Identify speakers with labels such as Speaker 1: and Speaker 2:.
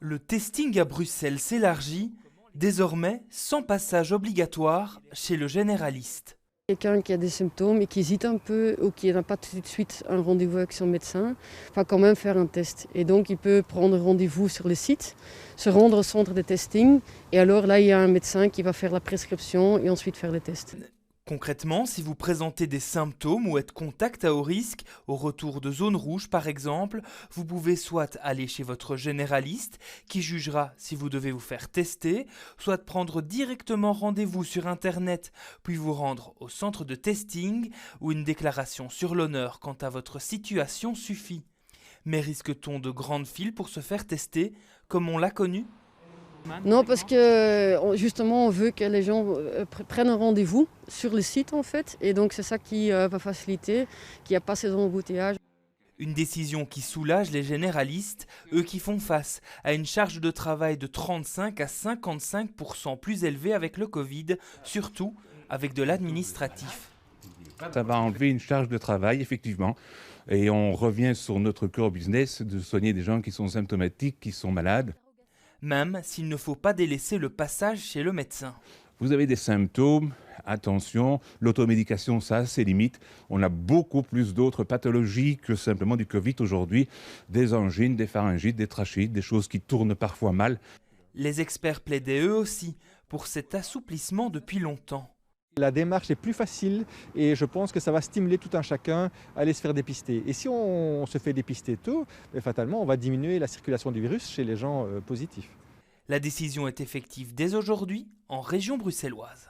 Speaker 1: Le testing à Bruxelles s'élargit, désormais sans passage obligatoire chez le généraliste.
Speaker 2: Quelqu'un qui a des symptômes et qui hésite un peu ou qui n'a pas tout de suite un rendez-vous avec son médecin, va quand même faire un test. Et donc il peut prendre rendez-vous sur le site, se rendre au centre de testing et alors là il y a un médecin qui va faire la prescription et ensuite faire les tests.
Speaker 1: Concrètement, si vous présentez des symptômes ou êtes contact à haut risque, au retour de zone rouge par exemple, vous pouvez soit aller chez votre généraliste qui jugera si vous devez vous faire tester, soit prendre directement rendez-vous sur internet puis vous rendre au centre de testing où une déclaration sur l'honneur quant à votre situation suffit. Mais risque-t-on de grandes files pour se faire tester, comme on l'a connu ?
Speaker 2: Non, parce que justement on veut que les gens prennent un rendez-vous sur le site en fait et donc c'est ça qui va faciliter qu'il n'y a pas ces embouteillages.
Speaker 1: Une décision qui soulage les généralistes, eux qui font face à une charge de travail de 35 à 55% plus élevée avec le Covid, surtout avec de l'administratif.
Speaker 3: Ça va enlever une charge de travail, effectivement. Et on revient sur notre core business de soigner des gens qui sont symptomatiques, qui sont malades.
Speaker 1: Même s'il ne faut pas délaisser le passage chez le médecin.
Speaker 3: Vous avez des symptômes, attention, l'automédication, ça a ses limites. On a beaucoup plus d'autres pathologies que simplement du Covid aujourd'hui. Des angines, des pharyngites, des trachéites, des choses qui tournent parfois mal.
Speaker 1: Les experts plaidaient eux aussi pour cet assouplissement depuis longtemps.
Speaker 4: La démarche est plus facile et je pense que ça va stimuler tout un chacun à aller se faire dépister. Et si on se fait dépister tôt, fatalement, on va diminuer la circulation du virus chez les gens positifs.
Speaker 1: La décision est effective dès aujourd'hui en région bruxelloise.